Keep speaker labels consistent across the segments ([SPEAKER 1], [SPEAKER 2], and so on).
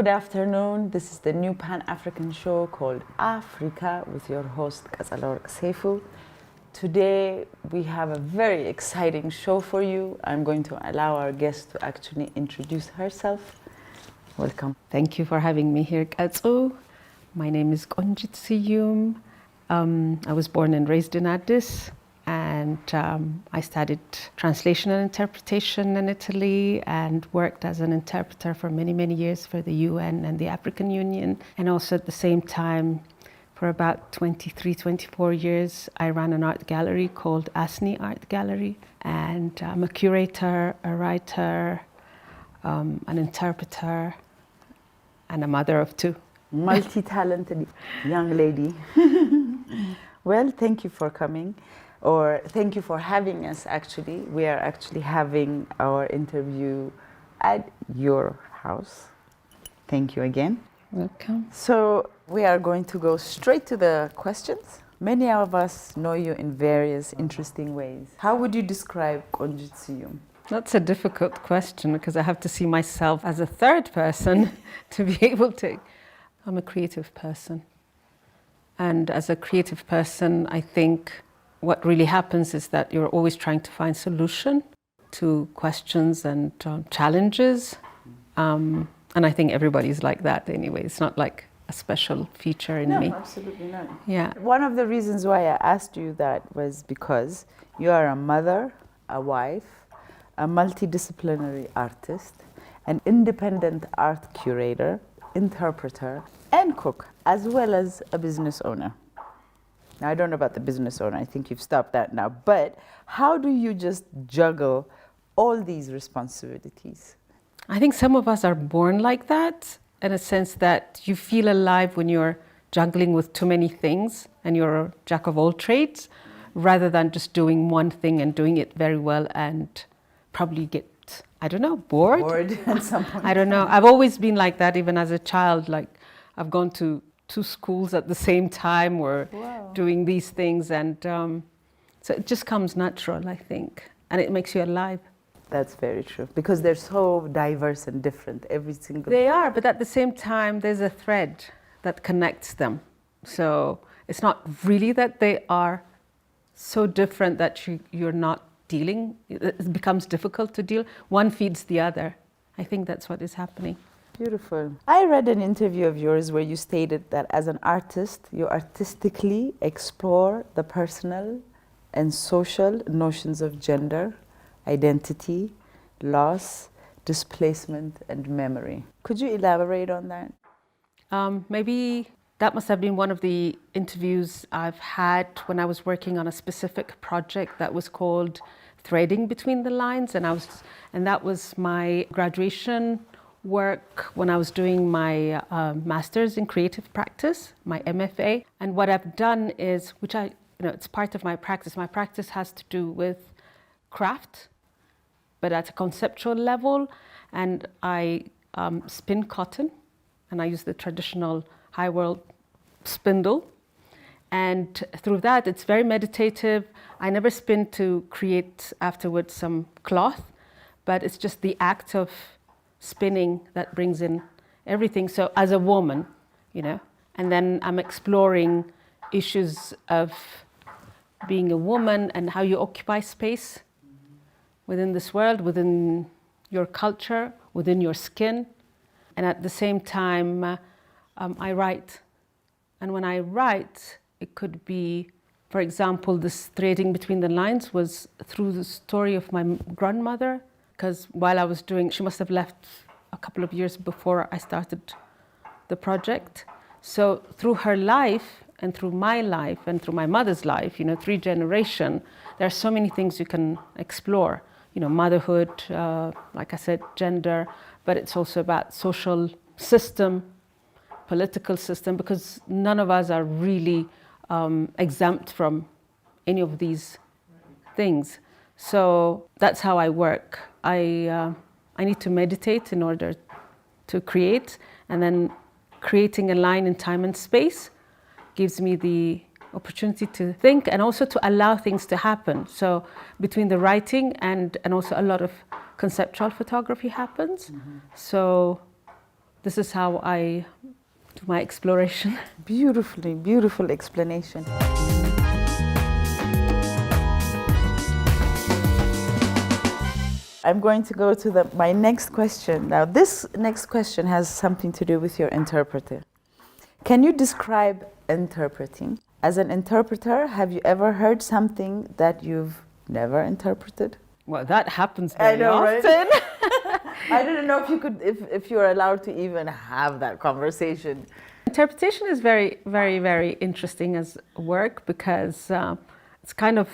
[SPEAKER 1] Good afternoon. This is the new Pan-African show called AfreeQa with your host Qetselaworq. Today we have a very exciting show for you. I'm going to allow our guest to actually introduce herself. Welcome.
[SPEAKER 2] Thank you for having me here, Qetsu. My name is Konjit Seyoum. I was born and raised in Addis, and I studied translation and interpretation in Italy and worked as an interpreter for many, many years for the UN and the African Union. And also at the same time, for about 23, 24 years, I ran an art gallery called Asni Art Gallery. And I'm a curator, a writer, an interpreter, and a mother of two.
[SPEAKER 1] Multi-talented young lady. Well, thank you for coming, or thank you for having us actually. We are actually having our interview at your house. Thank you again.
[SPEAKER 2] Welcome.
[SPEAKER 1] So we are going to go straight to the questions. Many of us know you in various interesting ways. How would you describe Konjit Seyoum?
[SPEAKER 2] That's a difficult question because I have to see myself as a third person to be able to. I'm a creative person. And as a creative person, I think what really happens is that you're always trying to find solution to questions and challenges. And I think everybody's like that anyway. It's not like a special feature in me.
[SPEAKER 1] No, absolutely not.
[SPEAKER 2] Yeah.
[SPEAKER 1] One of the reasons why I asked you that was because you are a mother, a wife, a multidisciplinary artist, an independent art curator, interpreter, and cook, as well as a business owner. Now, I don't know about the business owner. I think you've stopped that now. But how do you just juggle all these responsibilities?
[SPEAKER 2] I think some of us are born like that, in a sense that you feel alive when you're juggling with too many things and you're a jack of all trades, rather than just doing one thing and doing it very well and probably get, I don't know, bored?
[SPEAKER 1] Bored at some point.
[SPEAKER 2] I don't know. I've always been like that, even as a child. Like, I've gone to 2 schools at the same time or doing these things. And so it just comes natural, I think. And it makes you alive.
[SPEAKER 1] That's very true. Because they're so diverse and different, every single...
[SPEAKER 2] They are, but at the same time, there's a thread that connects them. So it's not really that they are so different that you're not dealing. It becomes difficult to deal. One feeds the other. I think that's what is happening.
[SPEAKER 1] Beautiful. I read an interview of yours where you stated that as an artist, you artistically explore the personal and social notions of gender, identity, loss, displacement, and memory. Could you elaborate on that?
[SPEAKER 2] Maybe that must have been one of the interviews I've had when I was working on a specific project that was called Threading Between the Lines, and that was my graduation work when I was doing my master's in creative practice, my MFA. And what I've done is, it's part of my practice. My practice has to do with craft, but at a conceptual level. And I spin cotton, and I use the traditional high world spindle. And through that, it's very meditative. I never spin to create afterwards some cloth, but it's just the act of spinning that brings in everything. So as a woman, and then I'm exploring issues of being a woman and how you occupy space within this world, within your culture, within your skin. And at the same time, I write. And when I write, it could be, for example, this threading between the lines was through the story of my grandmother, because while I was she must have left a couple of years before I started the project. So through her life and through my life and through my mother's life, 3 generations, there are so many things you can explore. Motherhood, like I said, gender, but it's also about social system, political system, because none of us are really exempt from any of these things. So that's how I work. I need to meditate in order to create, and then creating a line in time and space gives me the opportunity to think and also to allow things to happen. So between the writing and also a lot of conceptual photography happens. Mm-hmm. So this is how I do my exploration.
[SPEAKER 1] Beautifully, beautiful explanation. I'm going to go to my next question. Now, this next question has something to do with your interpreter. Can you describe interpreting? As an interpreter, have you ever heard something that you've never interpreted?
[SPEAKER 2] Well, that happens very often.
[SPEAKER 1] Right? I didn't know if you could, if you're allowed to even have that conversation.
[SPEAKER 2] Interpretation is very, very, very interesting as work because it's kind of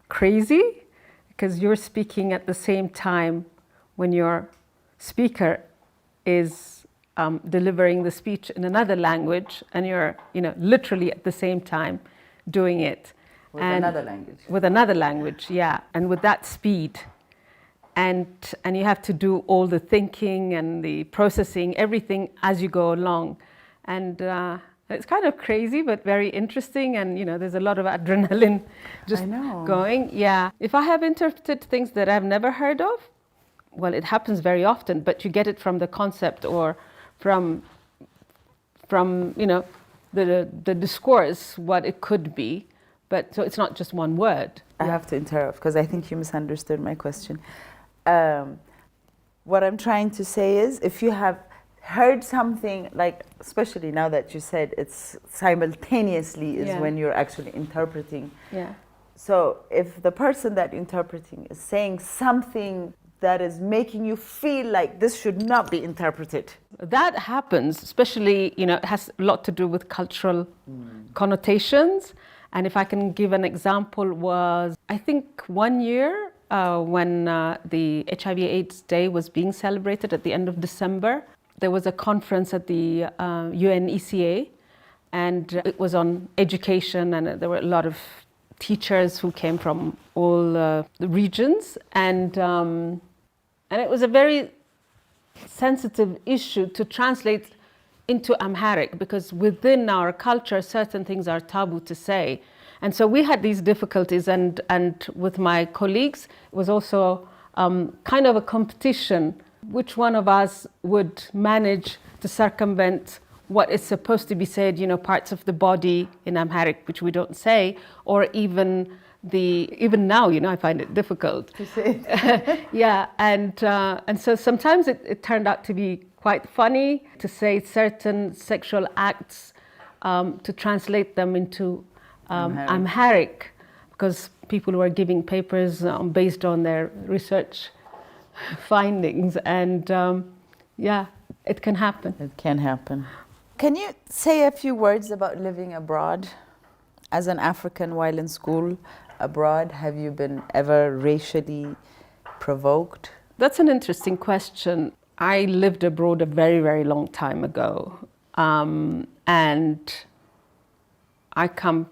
[SPEAKER 2] crazy because you're speaking at the same time when your speaker is delivering the speech in another language, and you're, literally at the same time doing it.
[SPEAKER 1] With another language.
[SPEAKER 2] With another language, yeah, and with that speed. And you have to do all the thinking and the processing, everything as you go along. And it's kind of crazy, but very interesting. And, there's a lot of adrenaline just going. Yeah. If I have interpreted things that I've never heard of, well, it happens very often, but you get it from the concept or from the discourse, what it could be. But so it's not just one word.
[SPEAKER 1] I have to interrupt because I think you misunderstood my question. What I'm trying to say is, if you have heard something, like, especially now that you said it's simultaneously is when you're actually interpreting.
[SPEAKER 2] Yeah.
[SPEAKER 1] So if the person that you're interpreting is saying something that is making you feel like this should not be interpreted.
[SPEAKER 2] That happens, especially, it has a lot to do with cultural connotations. And if I can give an example, was I think 1 year when the HIV/AIDS Day was being celebrated at the end of December, there was a conference at the UNECA, and it was on education, and there were a lot of teachers who came from all the regions, and it was a very sensitive issue to translate into Amharic, because within our culture certain things are taboo to say. And so we had these difficulties, and with my colleagues it was also kind of a competition, which one of us would manage to circumvent what is supposed to be said, parts of the body in Amharic which we don't say, or even now, I find it difficult
[SPEAKER 1] to say.
[SPEAKER 2] Yeah, and so sometimes it turned out to be quite funny to say certain sexual acts, to translate them into Amharic, because people were giving papers based on their research findings, and it can happen.
[SPEAKER 1] It can happen. Can you say a few words about living abroad? As an African while in school abroad, have you been ever racially provoked?
[SPEAKER 2] That's an interesting question. I lived abroad a very, very long time ago, and I come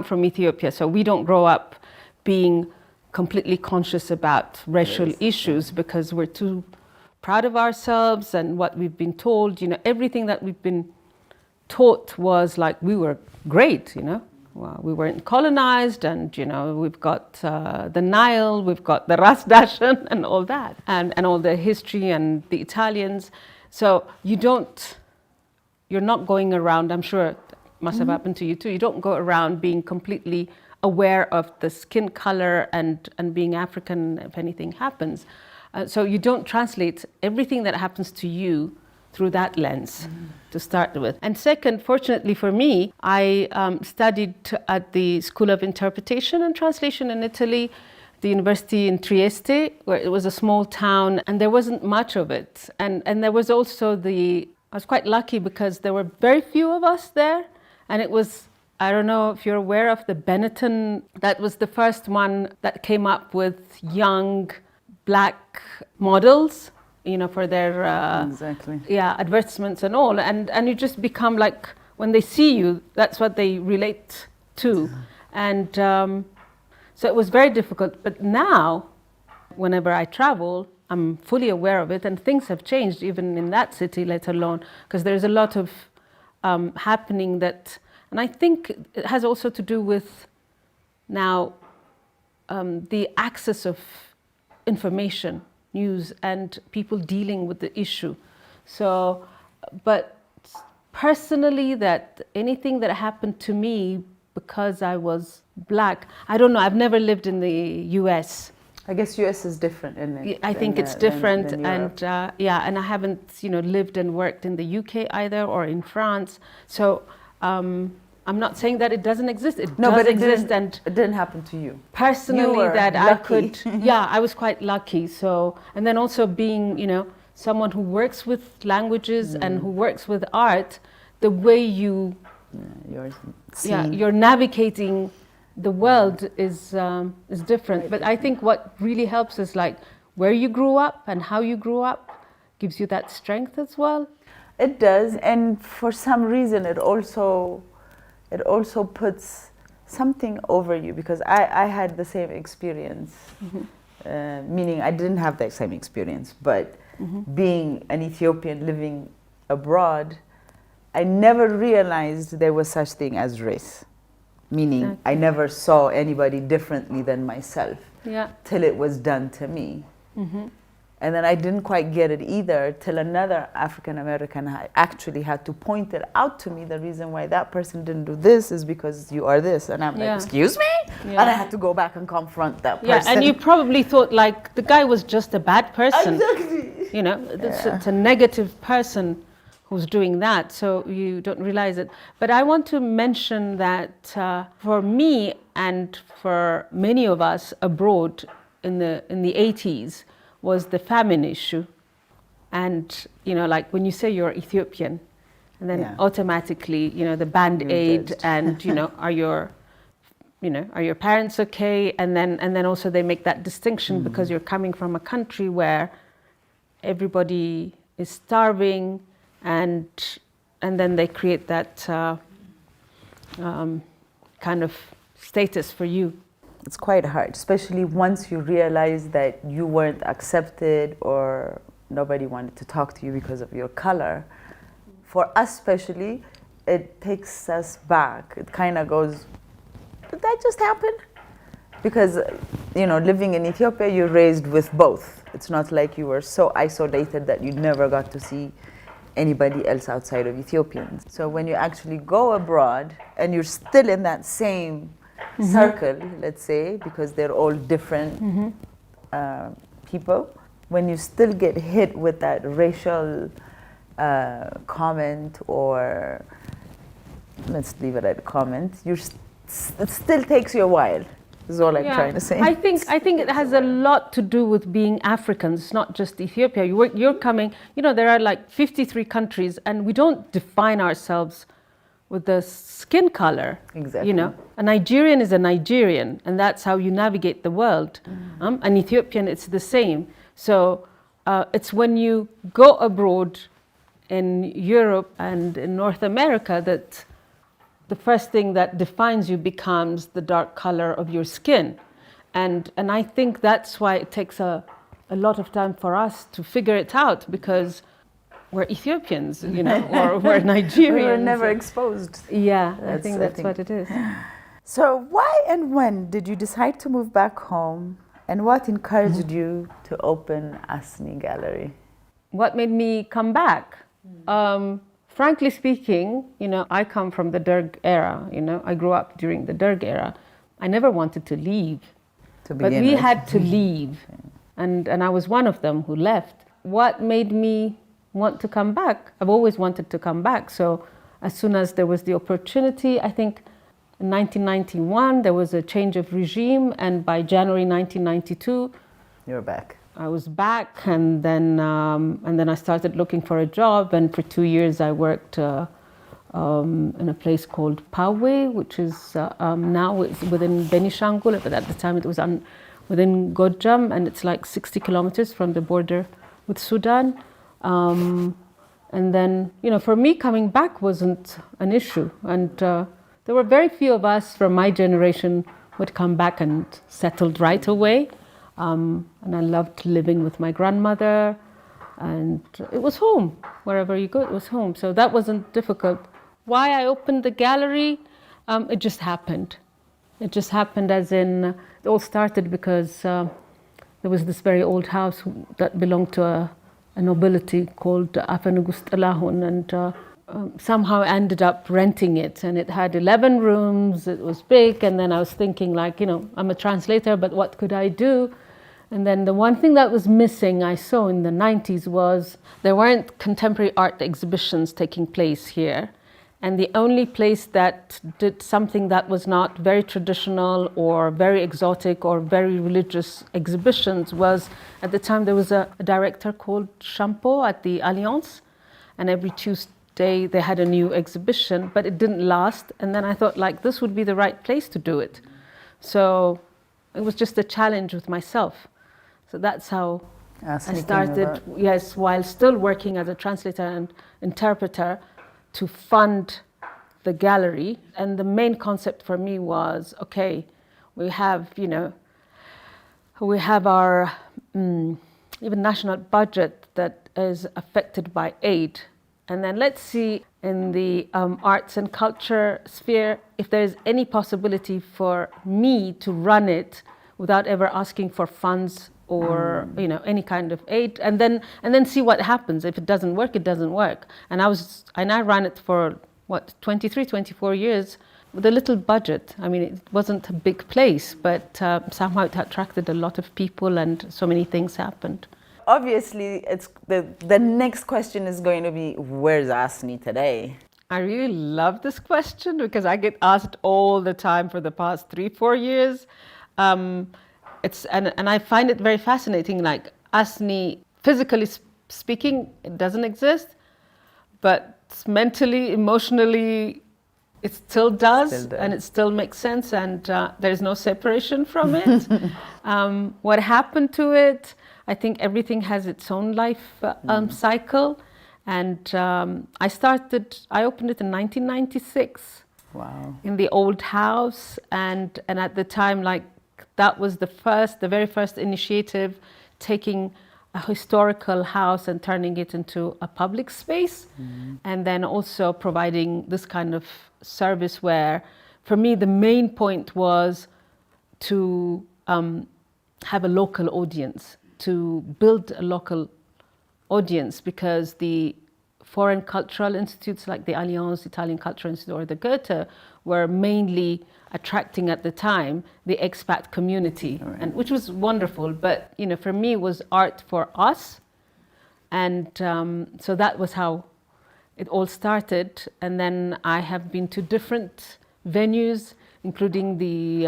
[SPEAKER 2] from Ethiopia, so we don't grow up being completely conscious about racial issues because we're too proud of ourselves and what we've been told. Everything that we've been taught was like we were great. Well, we weren't colonized, and we've got the Nile, we've got the Ras Dashen and all that, and all the history and the Italians. So you're not going around, I'm sure it must have happened to you too, you don't go around being completely aware of the skin color and being African if anything happens. So you don't translate everything that happens to you through that lens to start with. And second, fortunately for me, I studied at the School of Interpretation and Translation in Italy, the university in Trieste, where it was a small town and there wasn't much of it. And there was also I was quite lucky because there were very few of us there, and it was, I don't know if you're aware of the Benetton, that was the first one that came up with young black models, for their advertisements and all, and you just become like, when they see you, that's what they relate to, and so it was very difficult. But now, whenever I travel, I'm fully aware of it, and things have changed even in that city, let alone, because there's a lot of happening that, and I think it has also to do with now the access of information, news, and people dealing with the issue. So, but personally, that anything that happened to me because I was black, I don't know, I've never lived in the US.
[SPEAKER 1] I guess US is different, isn't it?
[SPEAKER 2] I think it's different, and and I haven't, lived and worked in the UK either, or in France. So I'm not saying that it doesn't exist. It does exist, and
[SPEAKER 1] it didn't happen to you.
[SPEAKER 2] Personally, that
[SPEAKER 1] lucky.
[SPEAKER 2] I could, I was quite lucky. So, and then also being, someone who works with languages and who works with art, the way you're navigating the world is different. But I think what really helps is like where you grew up and how you grew up gives you that strength as well.
[SPEAKER 1] It does, and for some reason it also puts something over you, because I had the same experience, meaning I didn't have the same experience, but being an Ethiopian living abroad, I never realized there was such thing as race. Meaning I never saw anybody differently than myself till it was done to me. And then I didn't quite get it either till another African American actually had to point it out to me. The reason why that person didn't do this is because you are this. And I'm like, excuse me? And I had to go back and confront that person.
[SPEAKER 2] Yeah, and you probably thought like the guy was just a bad person.
[SPEAKER 1] Exactly.
[SPEAKER 2] It's a negative person who's doing that, so you don't realize it. But I want to mention that for me and for many of us abroad in the 80s was the famine issue. And like when you say you're Ethiopian, and then automatically the Band-Aid and are your parents okay? And then also they make that distinction because you're coming from a country where everybody is starving. And then they create that kind of status for you.
[SPEAKER 1] It's quite hard, especially once you realize that you weren't accepted or nobody wanted to talk to you because of your color. For us especially, it takes us back. It kind of goes, did that just happen? Because, living in Ethiopia, you're raised with both. It's not like you were so isolated that you never got to see anybody else outside of Ethiopians. So when you actually go abroad and you're still in that same circle, let's say, because they're all different people, when you still get hit with that racial comment, or let's leave it at comment, it still takes you a while. Is all I'm trying to say.
[SPEAKER 2] I think it has a lot to do with being Africans, not just Ethiopia. You're coming, there are like 53 countries, and we don't define ourselves with the skin color.
[SPEAKER 1] Exactly.
[SPEAKER 2] A Nigerian is a Nigerian, and that's how you navigate the world. An Ethiopian, it's the same. So it's when you go abroad in Europe and in North America that the first thing that defines you becomes the dark color of your skin. And I think that's why it takes a lot of time for us to figure it out, because we're Ethiopians, or we're Nigerians.
[SPEAKER 1] We were never exposed.
[SPEAKER 2] Yeah, I think that's what it is.
[SPEAKER 1] So why and when did you decide to move back home, and what encouraged you to open Asmi Gallery?
[SPEAKER 2] What made me come back? Frankly speaking, I come from the Derg era. I grew up during the Derg era. I never wanted to leave, but we had to leave, and I was one of them who left. What made me want to come back? I've always wanted to come back. So as soon as there was the opportunity, I think in 1991 there was a change of regime, and by January 1992,
[SPEAKER 1] you're back.
[SPEAKER 2] I was back, and then I started looking for a job, and for 2 years I worked in a place called Pawe, which is now it's within Benishangul, but at the time it was within Godjam, and it's like 60 kilometers from the border with Sudan. And then, for me, coming back wasn't an issue, and there were very few of us from my generation who had come back and settled right away. And I loved living with my grandmother, and it was home. Wherever you go, it was home. So that wasn't difficult. Why I opened the gallery? It just happened. It just happened, as in, it all started because there was this very old house that belonged to a nobility called Qetselaworq, and somehow I ended up renting it, and it had 11 rooms. It was big, and then I was thinking, like, I'm a translator, but what could I do? And then the one thing that was missing, I saw in the 90s, was there weren't contemporary art exhibitions taking place here. And the only place that did something that was not very traditional or very exotic or very religious exhibitions was, at the time, there was a director called Champeau at the Alliance. And every Tuesday they had a new exhibition, but it didn't last. And then I thought, like, this would be the right place to do it. So it was just a challenge with myself. So that's how I started, yes, while still working as a translator and interpreter, to fund the gallery. And the main concept for me was, okay, we have our even national budget that is affected by aid. And then let's see in the arts and culture sphere if there's any possibility for me to run it without ever asking for funds or any kind of aid, and then see what happens. If it doesn't work, it doesn't work. And I ran it for 23, 24 years with a little budget. I mean, it wasn't a big place, but somehow it attracted a lot of people, and so many things happened.
[SPEAKER 1] Obviously, it's the next question is going to be, where's Asni today?
[SPEAKER 2] I really love this question because I get asked all the time for the past 3-4 years. And I find it very fascinating. Like, Asni, physically speaking, it doesn't exist, but mentally, emotionally, it still does, and it still makes sense, and there's no separation from it. What happened to it? I think everything has its own life cycle, and I opened it in 1996.
[SPEAKER 1] Wow. In
[SPEAKER 2] the old house, and at the time, like, that was the very first initiative, taking a historical house and turning it into a public space. And then also providing this kind of service where, for me, the main point was to have a local audience, to build a local audience, because the foreign cultural institutes like the Alliance, Italian Cultural Institute, or the Goethe were mainly attracting at the time the expat community, and which was wonderful. But for me, it was art for us, and so that was how it all started. And then I have been to different venues, including the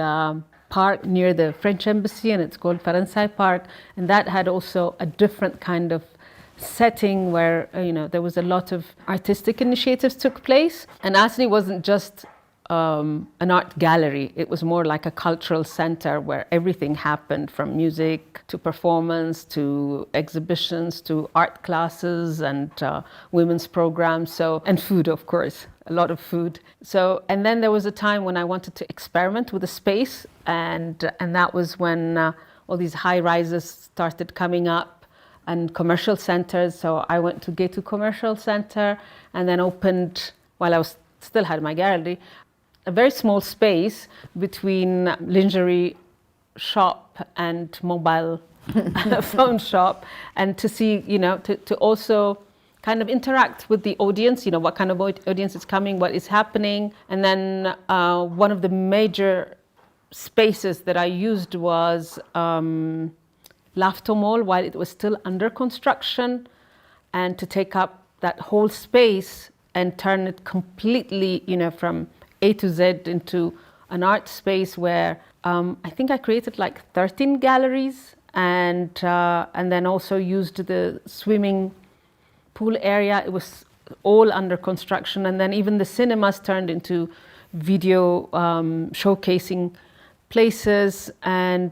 [SPEAKER 2] park near the French embassy, and it's called Faransai Park, and that had also a different kind of setting where there was a lot of artistic initiatives took place. And Asni wasn't just an art gallery. It was more like a cultural center where everything happened, from music to performance to exhibitions to art classes and women's programs, and food, of course, a lot of food. And then there was a time when I wanted to experiment with the space, and that was when all these high rises started coming up and commercial centers. So I went to Ghetto Commercial Center, and then opened, while I still had my gallery, a very small space between lingerie shop and mobile phone shop, and to see, to also kind of interact with the audience, what kind of audience is coming, what is happening. And then one of the major spaces that I used was Lafto Mall, while it was still under construction, and to take up that whole space and turn it completely, from A to Z into an art space where I think I created like 13 galleries, and then also used the swimming pool area. It was all under construction, and then even the cinemas turned into video showcasing places. And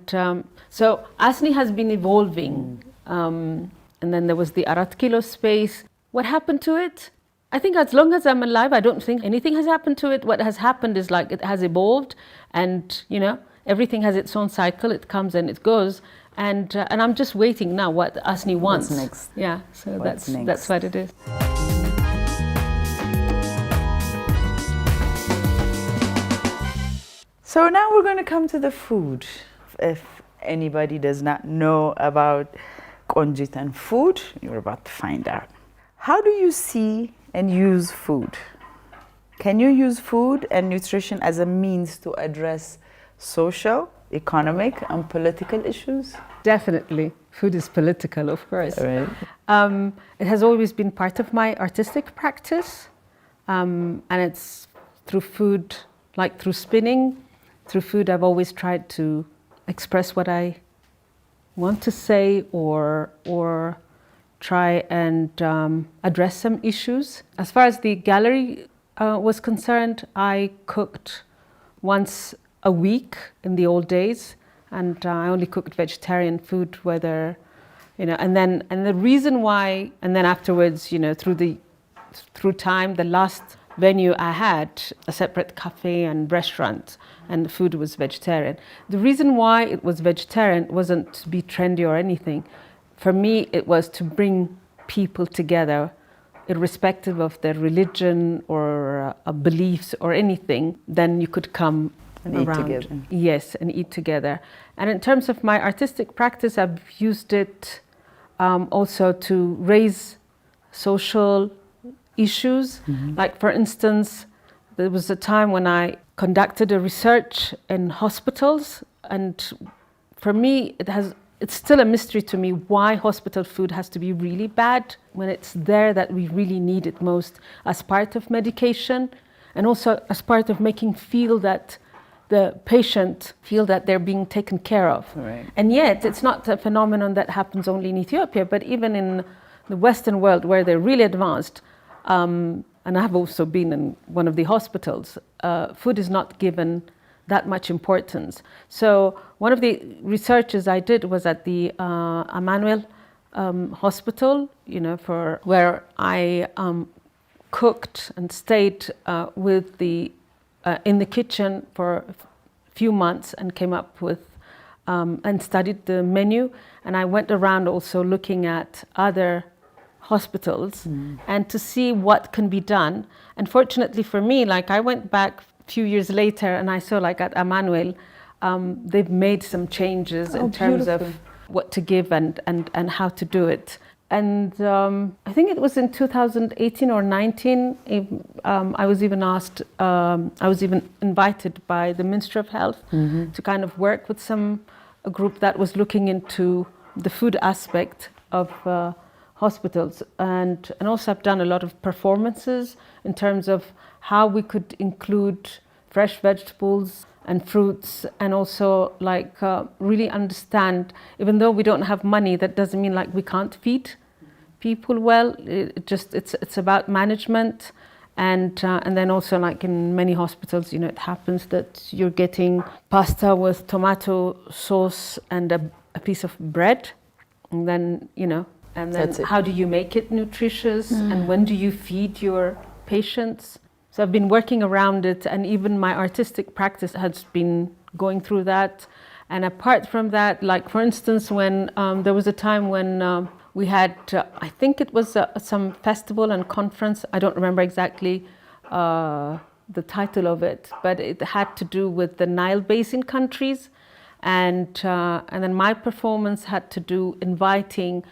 [SPEAKER 2] so Asni has been evolving. And then there was the Arat Kilo space. What happened to it? I think as long as I'm alive, I don't think anything has happened to it. What has happened is, like, it has evolved, and everything has its own cycle. It comes and it goes, and I'm just waiting now what Asni wants.
[SPEAKER 1] What's next?
[SPEAKER 2] Yeah, so that's what it is.
[SPEAKER 1] So now we're going to come to the food. If anybody does not know about Konjit and food. You're about to find out. How do you see and use food? Can you use food and nutrition as a means to address social, economic, and political issues?
[SPEAKER 2] Definitely. Food is political, of course.
[SPEAKER 1] Right.
[SPEAKER 2] It has always been part of my artistic practice. And it's through food, like through spinning, through food, I've always tried to express what I want to say or try and address some issues. As far as the gallery was concerned, I cooked once a week in the old days, and I only cooked vegetarian food, whether, and the reason why, and then afterwards, through time, the last venue I had a separate cafe and restaurant, and the food was vegetarian. The reason why it was vegetarian wasn't to be trendy or anything. For me, it was to bring people together, irrespective of their religion or beliefs or anything. Then you could come
[SPEAKER 1] and
[SPEAKER 2] around.
[SPEAKER 1] Eat together.
[SPEAKER 2] Yes, and eat together. And in terms of my artistic practice, I've used it also to raise social issues.
[SPEAKER 1] Mm-hmm.
[SPEAKER 2] Like, for instance, there was a time when I conducted a research in hospitals, and for me, it's still a mystery to me why hospital food has to be really bad when it's there that we really need it most, as part of medication and also as part of making the patient feel that they're being taken care of.
[SPEAKER 1] Right.
[SPEAKER 2] And yet, it's not a phenomenon that happens only in Ethiopia, but even in the Western world where they're really advanced, and I have also been in one of the hospitals, food is not given that much importance. So one of the researches I did was at the Emmanuel Hospital, where I cooked and stayed in the kitchen for a few months and came up with and studied the menu. And I went around also looking at other hospitals and to see what can be done. And fortunately for me, I went back a few years later and I saw at Emmanuel, they've made some changes in terms of what to give and how to do it. And I think it was in 2018 or 19, I was even asked, I was even invited by the Ministry of Health to kind of work with a group that was looking into the food aspect of hospitals. And also I've done a lot of performances in terms of how we could include fresh vegetables and fruits, and also really understand, even though we don't have money, that doesn't mean we can't feed people well. It's about management, and then also in many hospitals, it happens that you're getting pasta with tomato sauce and a piece of bread, and then and then how do you make it nutritious, and when do you feed your patients? So I've been working around it, and even my artistic practice has been going through that. And apart from that, for instance, when there was a time when we had, I think it was some festival and conference, I don't remember exactly the title of it, but it had to do with the Nile Basin countries. And then my performance had to do inviting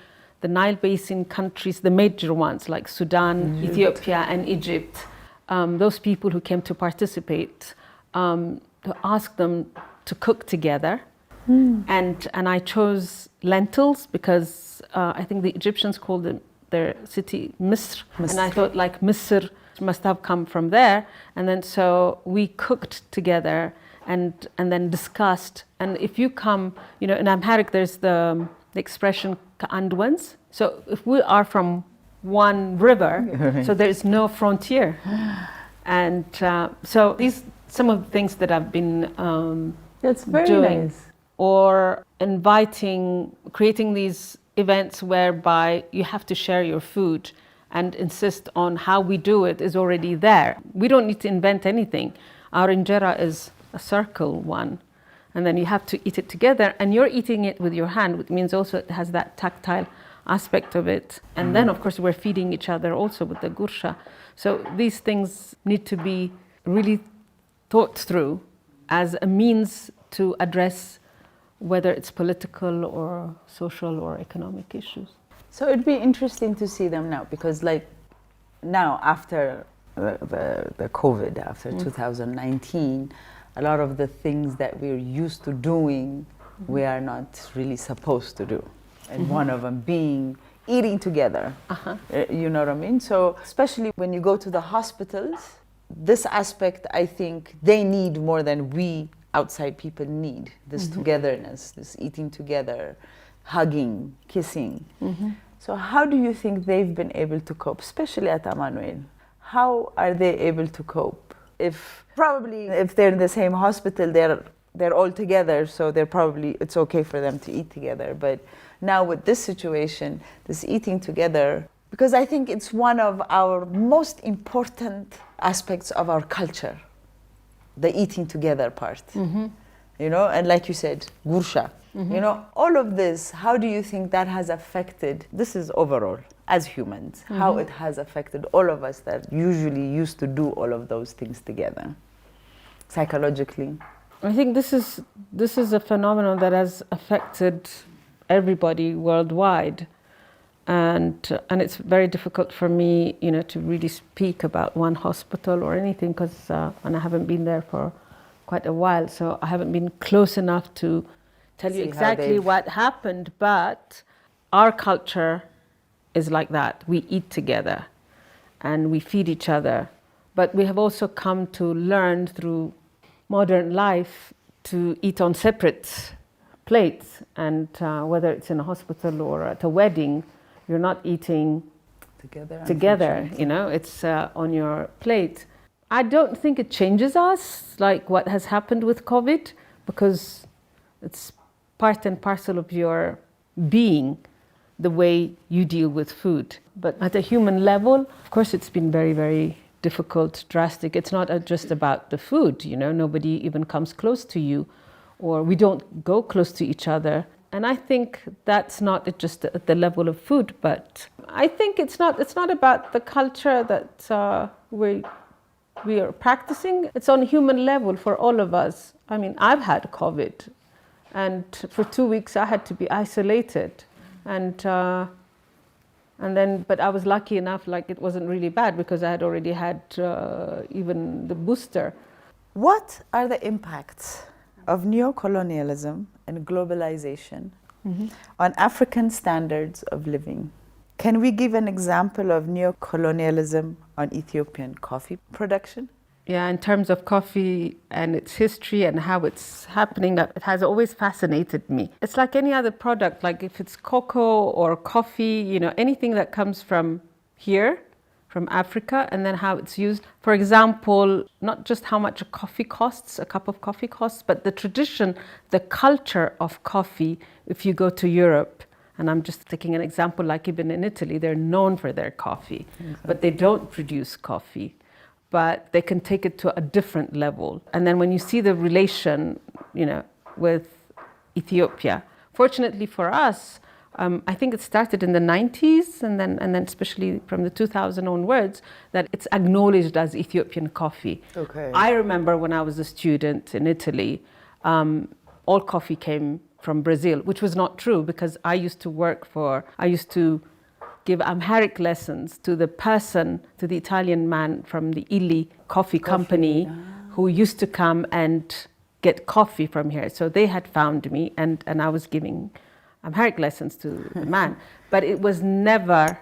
[SPEAKER 2] the Nile Basin countries, the major ones like Sudan, Ethiopia, and Egypt, those people who came to participate, to ask them to cook together. And I chose lentils because I think the Egyptians called their city Misr. And I thought Misr must have come from there. And then so we cooked together and then discussed. And if you come, in Amharic there's the expression ka'andwans. So if we are from one river, so there is no frontier. And so these some of the things that I've been
[SPEAKER 1] That's very
[SPEAKER 2] doing.
[SPEAKER 1] nice.
[SPEAKER 2] Or creating these events whereby you have to share your food and insist on how we do it is already there. We don't need to invent anything. Our injera is a circle one, and then you have to eat it together, and you're eating it with your hand, which means also it has that tactile aspect of it. And then of course we're feeding each other also with the gursha. So these things need to be really thought through as a means to address whether it's political or social or economic issues.
[SPEAKER 1] So it'd be interesting to see them now, because like now after the COVID, after 2019, a lot of the things that we're used to doing, we are not really supposed to do. And one of them being eating together. You know what I mean? So especially when you go to the hospitals, this aspect, I think they need more than we outside people need. This togetherness, this eating together, hugging, kissing. So how do you think they've been able to cope, especially at Emmanuel? How are they able to cope? Probably if they're in the same hospital, they're all together, so it's okay for them to eat together. But now with this situation, this eating together, because I think it's one of our most important aspects of our culture, the eating together part. You know, and like you said, gursha. You know, all of this, how do you think that has affected, this is overall, as humans, how it has affected all of us that usually used to do all of those things together, psychologically?
[SPEAKER 2] I think this is a phenomenon that has affected everybody worldwide, and it's very difficult for me, you know, to really speak about one hospital or anything, because and I haven't been there for quite a while, so I haven't been close enough to tell you exactly what happened. But our culture is like that. We eat together and we feed each other, but we have also come to learn through modern life to eat on separate plates, and whether it's in a hospital or at a wedding, you're not eating together, you know, it's on your plate. I don't think it changes us, like what has happened with COVID, because it's part and parcel of your being, the way you deal with food. But at a human level, of course, it's been very, very difficult, drastic. It's not just about the food, you know, nobody even comes close to you, or we don't go close to each other. And I think that's not just at the level of food, but I think it's not about the culture that we are practicing. It's on a human level for all of us. I mean, I've had COVID, and for 2 weeks I had to be isolated, and then, but I was lucky enough, like it wasn't really bad because I had already had even the booster.
[SPEAKER 1] What are the impacts of neocolonialism and globalization on African standards of living? Can we give an example of neocolonialism on Ethiopian coffee production?
[SPEAKER 2] Yeah, in terms of coffee and its history and how it's happening, it has always fascinated me. It's like any other product, like if it's cocoa or coffee, you know, anything that comes from here, from Africa, and then how it's used. For example, not just how much a coffee costs, a cup of coffee costs, but the tradition, the culture of coffee. If you go to Europe, and I'm just taking an example, like even in Italy, they're known for their coffee, but they don't produce coffee. But they can take it to a different level. And then when you see the relation, you know, with Ethiopia, fortunately for us, I think it started in the 90s, and then especially from the 2000 onwards, that it's acknowledged as Ethiopian coffee.
[SPEAKER 1] Okay.
[SPEAKER 2] I remember when I was a student in Italy, all coffee came from Brazil, which was not true, because I used to give Amharic lessons to the Italian man from the Illy coffee company who used to come and get coffee from here. So they had found me, and I was giving Amharic lessons to the man. But it was never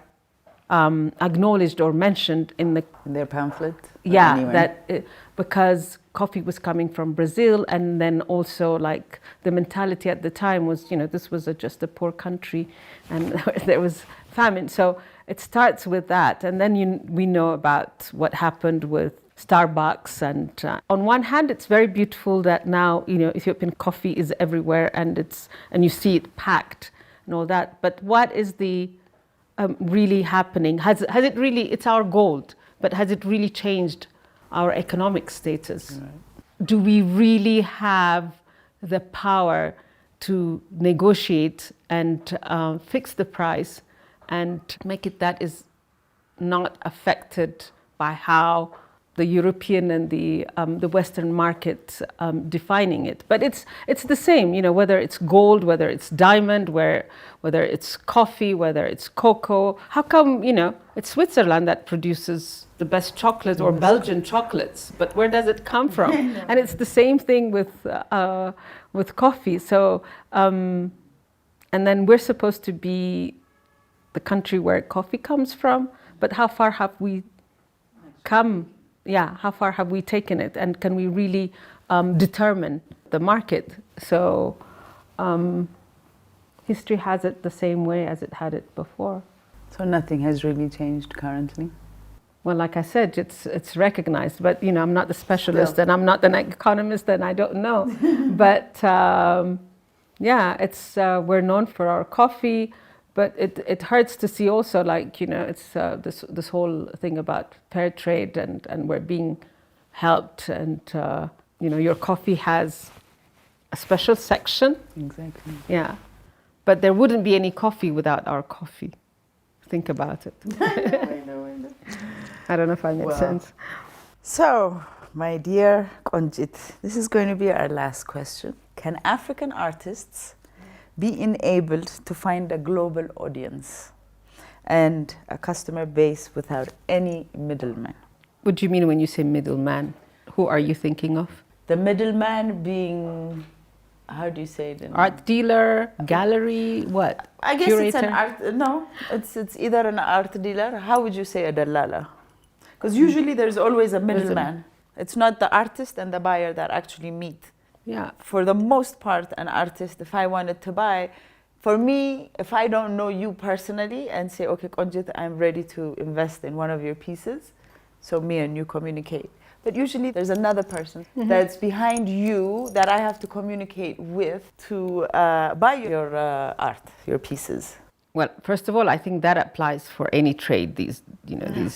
[SPEAKER 2] acknowledged or mentioned in
[SPEAKER 1] their pamphlet?
[SPEAKER 2] Yeah,
[SPEAKER 1] anyway.
[SPEAKER 2] Because coffee was coming from Brazil, and then also like the mentality at the time was, you know, this was just a poor country, and there was famine. So it starts with that, and then we know about what happened with Starbucks. And on one hand, it's very beautiful that now, you know, Ethiopian coffee is everywhere, and you see it packed and all that. But what is the really happening? Has it really? It's our gold, but has it really changed our economic status?
[SPEAKER 1] Right.
[SPEAKER 2] Do we really have the power to negotiate and fix the price and make it that is not affected by how the European and the Western market defining it. But it's the same, you know, whether it's gold, whether it's diamond, whether it's coffee, whether it's cocoa. How come, you know, it's Switzerland that produces the best chocolate or Belgian chocolates, but where does it come from? And it's the same thing with coffee. So, and then we're supposed to be the country where coffee comes from, but how far have we come? Yeah, how far have we taken it, and can we really determine the market? So history has it the same way as it had it before.
[SPEAKER 1] So nothing has really changed currently?
[SPEAKER 2] Well, like I said, it's recognized, but you know, I'm not the specialist and I'm not an economist and I don't know. But yeah, it's we're known for our coffee. But it hurts to see also, like, you know, it's this whole thing about fair trade and we're being helped, and you know, your coffee has a special section.
[SPEAKER 1] Exactly.
[SPEAKER 2] Yeah, but there wouldn't be any coffee without our coffee. Think about it.
[SPEAKER 1] I know.
[SPEAKER 2] I don't know if I made sense.
[SPEAKER 1] So, my dear Konjit, this is going to be our last question. Can African artists be enabled to find a global audience and a customer base without any middleman?
[SPEAKER 2] What do you mean when you say middleman? Who are you thinking of?
[SPEAKER 1] The middleman being, how do you say it?
[SPEAKER 2] Art dealer, gallery, what?
[SPEAKER 1] I guess
[SPEAKER 2] Curator?
[SPEAKER 1] it's an art, no, it's either an art dealer. How would you say a dallala? Because usually there's always a middleman. It's not the artist and the buyer that actually meet.
[SPEAKER 2] Yeah.
[SPEAKER 1] For the most part, an artist, if I wanted to buy, for me, if I don't know you personally and say, okay, Konjit, I'm ready to invest in one of your pieces, so me and you communicate. But usually there's another person that's behind you that I have to communicate with to buy your art, your pieces.
[SPEAKER 2] Well, first of all, I think that applies for any trade these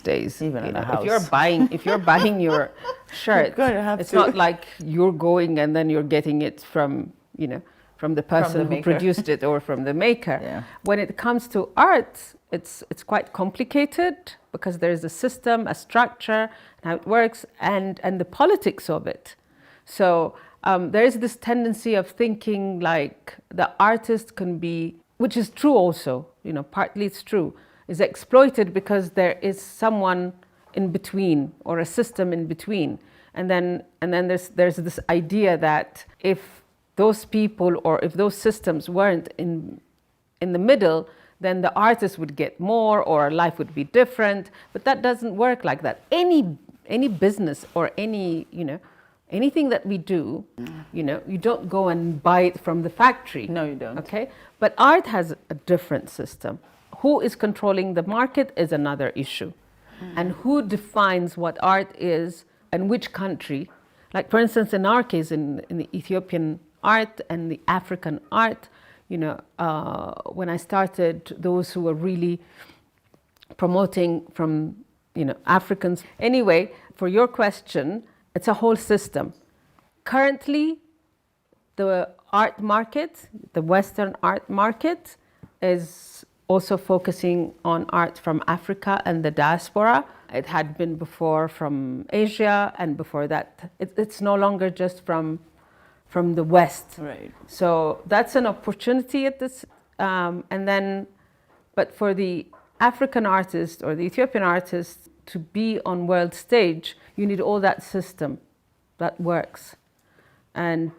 [SPEAKER 2] days.
[SPEAKER 1] Even in a house.
[SPEAKER 2] If you're buying your shirt, it's not like you're going and then you're getting it from, you know, from the person who produced it or from the maker.
[SPEAKER 1] Yeah.
[SPEAKER 2] When it comes to art, it's quite complicated because there's a system, a structure, and how it works, and the politics of it. So there is this tendency of thinking like the artist can be, which is true also, you know, partly it's true, is exploited because there is someone in between or a system in between. And then there's this idea that if those people or if those systems weren't in the middle, then the artist would get more or life would be different. But that doesn't work like that. Any business or any, you know, anything that we do, you know, you don't go and buy it from the factory.
[SPEAKER 1] No, you don't.
[SPEAKER 2] Okay? But art has a different system. Who is controlling the market is another issue. And who defines what art is and which country. Like, for instance, in our case, in the Ethiopian art and the African art, you know, when I started, those who were really promoting from, you know, Africans. Anyway, for your question, it's a whole system. Currently, the art market, the Western art market, is also focusing on art from Africa and the diaspora. It had been before from Asia, and before that, it's no longer just from the West.
[SPEAKER 1] Right.
[SPEAKER 2] So that's an opportunity at this, and then, but for the African artist or the Ethiopian artist to be on world stage, you need all that system that works. And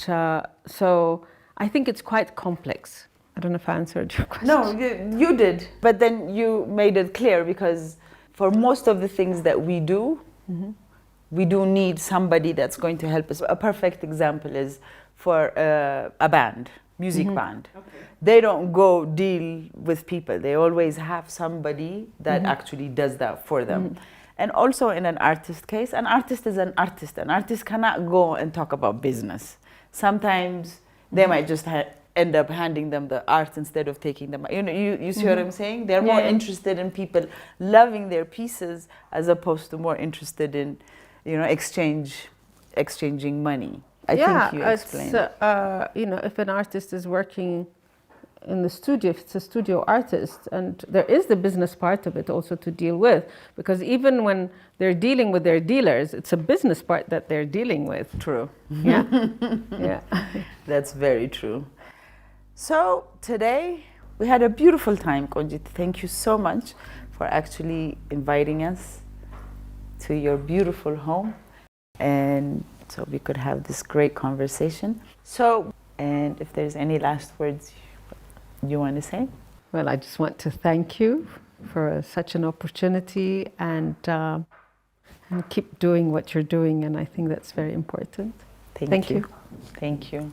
[SPEAKER 2] so I think it's quite complex. I don't know if I answered your question.
[SPEAKER 1] No, you did. But then you made it clear, because for most of the things that we do, we do need somebody that's going to help us. A perfect example is for a band, music band. Okay. They don't go deal with people. They always have somebody that actually does that for them. And also in an artist case, an artist is an artist. An artist cannot go and talk about business. Sometimes they might just end up handing them the art instead of taking them. You know, you see what I'm saying? They're more interested in people loving their pieces as opposed to more interested in, you know, exchanging money. I think you explained.
[SPEAKER 2] You know, if an artist is working in the studio, if it's a studio artist, and there is the business part of it also to deal with, because even when they're dealing with their dealers, it's a business part that they're dealing with.
[SPEAKER 1] True.
[SPEAKER 2] Yeah. Yeah.
[SPEAKER 1] That's very true. So today we had a beautiful time, Konjit. Thank you so much for actually inviting us to your beautiful home, and so we could have this great conversation. So, and if there's any last words you want to say?
[SPEAKER 2] Well, I just want to thank you for such an opportunity, and keep doing what you're doing, and I think that's very important.
[SPEAKER 1] Thank you. Thank you.